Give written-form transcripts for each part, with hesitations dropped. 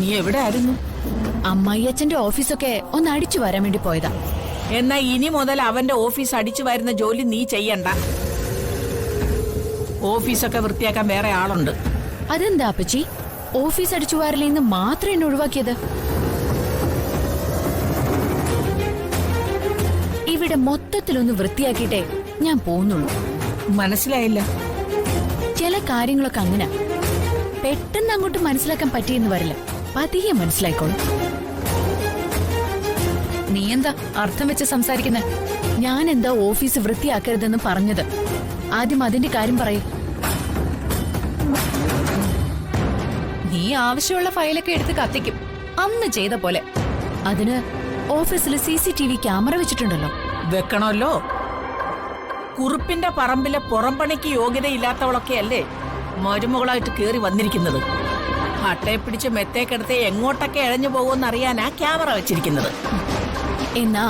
നീ എവിടെ ആയിരുന്നു? അമ്മായിയച്ഛന്റെ ഓഫീസൊക്കെ ഒന്ന് അടിച്ചു വരാൻ വേണ്ടി പോയതാ. എന്നാ ഇനി മുതൽ അവന്റെ ഓഫീസ് അടിച്ചു വരുന്ന ജോലി നീ ചെയ്യണ്ട. ഓഫീസൊക്കെ വൃത്തിയാക്കാൻ വേറെ ആളുണ്ട്. അതെന്താ അപ്പച്ചി, ഓഫീസ് അടിച്ചു വാരലിന്ന് മാത്രം എന്നെ ഒഴിവാക്കിയത്? ഇവിടെ മൊത്തത്തിലൊന്ന് വൃത്തിയാക്കിയിട്ടേ ഞാൻ പോകുന്നുള്ളൂ. മനസ്സിലായില്ല? ചില കാര്യങ്ങളൊക്കെ അങ്ങനെ പെട്ടെന്ന് അങ്ങോട്ട് മനസ്സിലാക്കാൻ പറ്റിയെന്ന് വരില്ല, പതിയെ മനസ്സിലായിക്കോളും. നീ എന്താ അർത്ഥം വെച്ച് സംസാരിക്കുന്നെ? ഞാൻ എന്താ ഓഫീസ് വൃത്തിയാക്കരുതെന്ന് പറഞ്ഞത്? ആദ്യം അതിന്റെ കാര്യം പറയും. നീ ആവശ്യമുള്ള ഫയലൊക്കെ എടുത്ത് കത്തിക്കും, അന്ന് ചെയ്ത പോലെ. അതിന് ഓഫീസിൽ CCTV ക്യാമറ വെച്ചിട്ടുണ്ടല്ലോ. വെക്കണമല്ലോ. കുറുപ്പിന്റെ പറമ്പിലെ പുറംപണിക്ക് യോഗ്യതയില്ലാത്തവളൊക്കെ അല്ലേ മരുമകളായിട്ട് കേറി വന്നിരിക്കുന്നത്. അട്ടയെ പിടിച്ച് മെത്തേക്കെടുത്ത് എങ്ങോട്ടൊക്കെ ഇഴഞ്ഞു പോകുമെന്നറിയാനാ ക്യാമറ വെച്ചിരിക്കുന്നത്. എന്നാ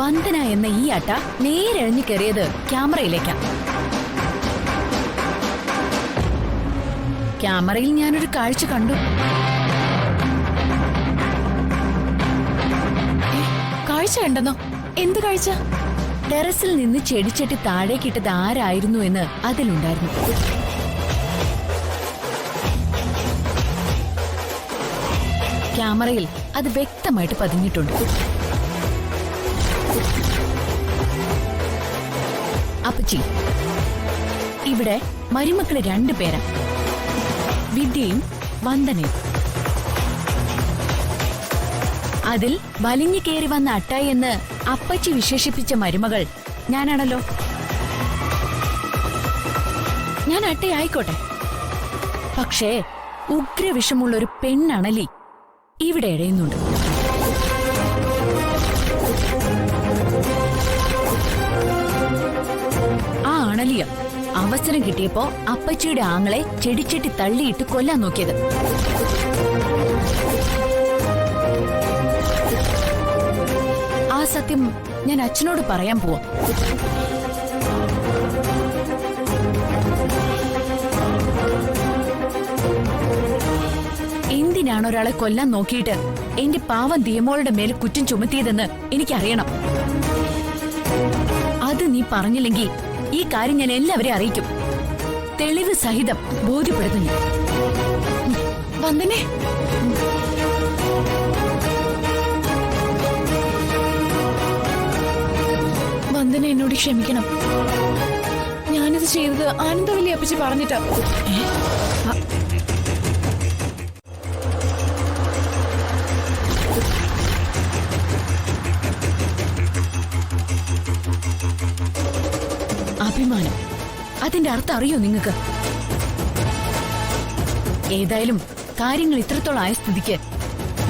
വന്ദന എന്ന ഈ അട്ട നേരെഴഞ്ഞു കയറിയത് ക്യാമറയിലേക്കാ. ക്യാമറയിൽ ഞാനൊരു കാഴ്ച കണ്ടു. കാഴ്ച കണ്ടെന്നോ? എന്ത് കാഴ്ച? ടെറസിൽ നിന്ന് ചെടിച്ചട്ടി താഴേക്കിട്ടത് ആരായിരുന്നു എന്ന് അതിലുണ്ടായിരുന്നു. ക്യാമറയിൽ അത് വ്യക്തമായിട്ട് പതിഞ്ഞിട്ടുണ്ട്. അപ്പച്ചി, ഇവിടെ മരുമക്കള് 2 പേരാ, വിദ്യയും വന്ദനയും. അതിൽ വലിഞ്ഞു കയറി വന്ന അട്ടായി എന്ന് അപ്പച്ചി വിശേഷിപ്പിച്ച മരുമകൾ ഞാനാണല്ലോ. ഞാൻ അട്ടയായിക്കോട്ടെ, പക്ഷേ ഉഗ്രവിഷമുള്ളൊരു പെണ്ണണലി ഇവിടെ ഇഴയുന്നുണ്ട്. ആ അണലിയ അവസരം കിട്ടിയപ്പോ അപ്പച്ചിയുടെ ആങ്ങളെ ചെടിച്ചട്ടി തള്ളിയിട്ട് കൊല്ലാൻ നോക്കിയത്. ആ സത്യം ഞാൻ അച്ഛനോട് പറയാൻ പോവാ. എന്തിനാണ് ഒരാളെ കൊല്ലാൻ നോക്കിയിട്ട് എന്റെ പാവം ദിയമോളുടെ മേൽ കുറ്റം ചുമത്തിയതെന്ന് എനിക്കറിയണം. അത് നീ പറഞ്ഞില്ലെങ്കിൽ ഈ കാര്യം ഞാൻ എല്ലാവരെയും അറിയിക്കും. തെളിവ് സഹിതം ബോധ്യപ്പെടുത്തുന്നു. വന്ദനെ, വന്ദന എന്നോട് ക്ഷമിക്കണം. ഞാനിത് ചെയ്തത് ആനന്ദവല്ലി അപ്പച്ചി പറഞ്ഞിട്ടാ. അഭിമാനം, അതിന്റെ അർത്ഥം അറിയോ നിങ്ങൾക്ക്? ഏതായാലും കാര്യങ്ങൾ ഇത്രത്തോളം ആയ സ്ഥിതിക്ക്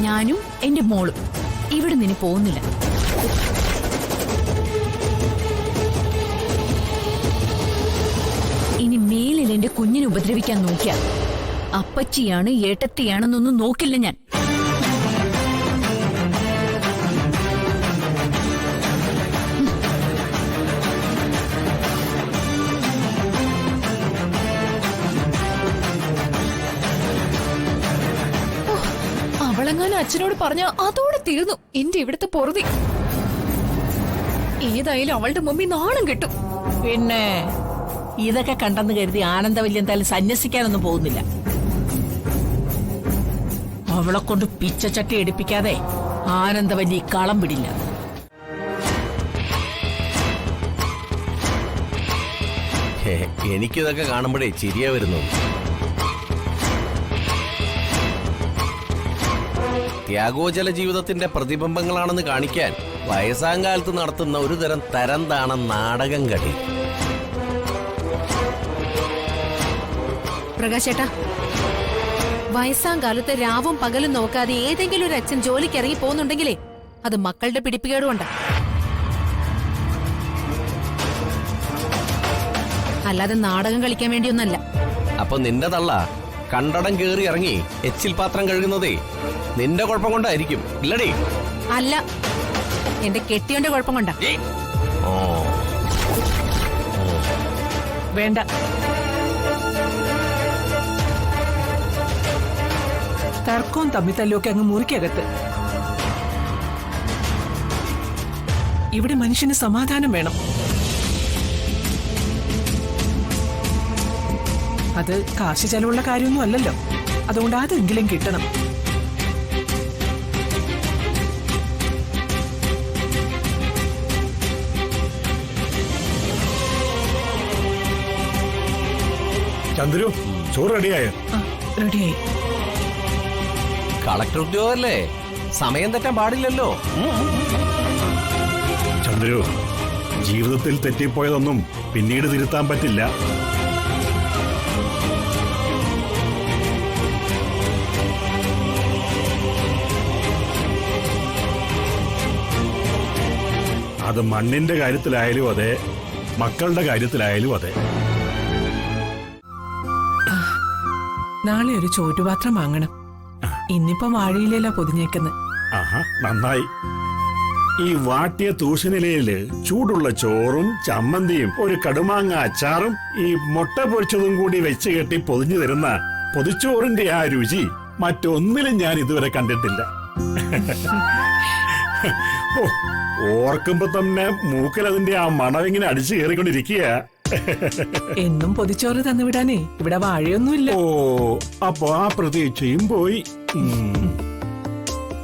ഞാനും എന്റെ മോളും ഇവിടെ നിന്ന് പോകുന്നില്ല. ഇനി മേലിൽ എന്റെ കുഞ്ഞിനെ ഉപദ്രവിക്കാൻ നോക്കിയാൽ അപ്പച്ചിയാണ് ഏട്ടത്തിയാണെന്നൊന്നും നോക്കില്ല ഞാൻ. അവളെങ്ങാനും അച്ഛനോട് പറഞ്ഞ അതോടെ തീർന്നു എന്റെ ഇവിടുത്തെ പൊറുതി. ഏതായാലും അവളുടെ മുമ്പിൽ നാണം കിട്ടും. പിന്നെ ഇതൊക്കെ കണ്ടെന്ന് കരുതി ആനന്ദവല്ലി എന്തായാലും സന്യസിക്കാനൊന്നും പോകുന്നില്ല. അവളെ കൊണ്ട് പിച്ചച്ചട്ടി എടുപ്പിക്കാതെ ആനന്ദവല്ലി കളം പിടില്ല. എനിക്കിതൊക്കെ കാണുമ്പോഴേ ചിരിയ വരുന്നു. ത്യാഗോജല ജീവിതത്തിന്റെ പ്രതിബിംബങ്ങളാണെന്ന് കാണിക്കാൻ വയസ്സാങ്കാലത്ത് നടത്തുന്ന ഒരു തരം താണ നാടകം കളി. പ്രകാശേട്ടാ, വയസ്സാം കാലത്ത് രാവും പകലും നോക്കാതെ ഏതെങ്കിലും ഒരു അച്ഛൻ ജോലിക്ക് ഇറങ്ങി പോകുന്നുണ്ടെങ്കിലേ അത് മക്കളുടെ പിടിപ്പുകേടുകൊണ്ടാ. അല്ലാതെ നാടകം കളിക്കാൻ വേണ്ടിയൊന്നല്ല. അപ്പൊ നിന്റെ തള്ള കണ്ടടം കേറി ഇറങ്ങി എച്ചിൽ പാത്രം കഴുകുന്നതേ നിന്റെ കുഴപ്പം കൊണ്ടായിരിക്കും, ഇല്ലടേ? അല്ല, എന്റെ കെട്ടിയോന്റെ കുഴപ്പം കൊണ്ടാ. വേണ്ട, തർക്കവും തമ്മിത്തല്ലൊക്കെ അങ്ങ് മുറിക്കകത്ത്. ഇവിടെ മനുഷ്യന് സമാധാനം വേണം. അത് കാശ് ചെലവുള്ള കാര്യമൊന്നും അല്ലല്ലോ. അതുകൊണ്ട് അതെങ്കിലും കിട്ടണം. ചന്ദ്രു, ചോറ് റെഡിയായോ? റെഡിയായി. കളക്ടർ ഉദ്യോഗല്ലേ, സമയം തെറ്റാൻ പാടില്ലല്ലോ. ചന്ദ്രു, ജീവിതത്തിൽ തെറ്റിപ്പോയതൊന്നും പിന്നീട് തിരുത്താൻ പറ്റില്ല. അത് മണ്ണിന്റെ കാര്യത്തിലായാലും അതെ, മക്കളുടെ കാര്യത്തിലായാലും അതെ. നാളെ ഒരു ചോറ്റുപാത്രം വാങ്ങണം. ഇന്നിപ്പം വാഴയിലല്ല പൊതിഞ്ഞേക്കുന്നത്. ആഹാ, നന്നായി. ഈ വാട്ടിയ തൂഷനിലയില് ചൂടുള്ള ചോറും ചമ്മന്തിയും ഒരു കടുമാങ്ങ അച്ചാറും ഈ മുട്ട പൊരിച്ചതും കൂടി വെച്ച് കെട്ടി പൊതിഞ്ഞു തരുന്ന പൊതിച്ചോറിന്റെ ആ രുചി മറ്റൊന്നിലും ഞാൻ ഇതുവരെ കണ്ടിട്ടില്ല. ഓ, ഓർക്കുമ്പോ തന്നെ മൂക്കൽ അതിന്റെ ആ മണം ഇങ്ങനെ അടിച്ചു കയറിക്കൊണ്ടിരിക്കുക. എന്നും പൊതിച്ചോറ് തന്നുവിടാനേ ഇവിടെ വാഴയൊന്നുമില്ല. ഓ, അപ്പൊ ആ പ്രതീക്ഷയും പോയി.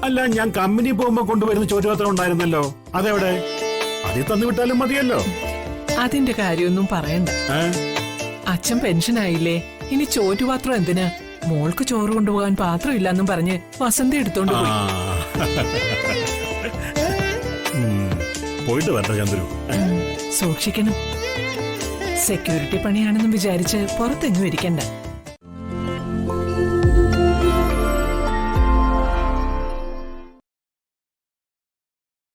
അല്ല, ഞാൻ കമ്പനി പോകുമ്പോ കൊണ്ടുവരുന്ന ചോറ്റുപാത്രം ഉണ്ടായിരുന്നല്ലോ, അതെവിടെ? അതിൽ തന്നുവിട്ടാലും മതിയല്ലോ. അതിന്റെ കാര്യമൊന്നും പറയണ്ട. അച്ഛൻ പെൻഷനായില്ലേ, ഇനി ചോറ്റുപാത്രം എന്തിനാ? മോൾക്ക് ചോറ് കൊണ്ടുപോകാൻ പാത്രം ഇല്ലെന്നും പറഞ്ഞ് വസന്ത എടുത്തോണ്ട് പോയി. പോയിട്ട് വരണ്ട ചന്ദ്രു. സൂക്ഷിക്കണം. സെക്യൂരിറ്റി പണിയാണെന്നും വിചാരിച്ച് പുറത്തെങ്ങും ഇരിക്കണ്ട.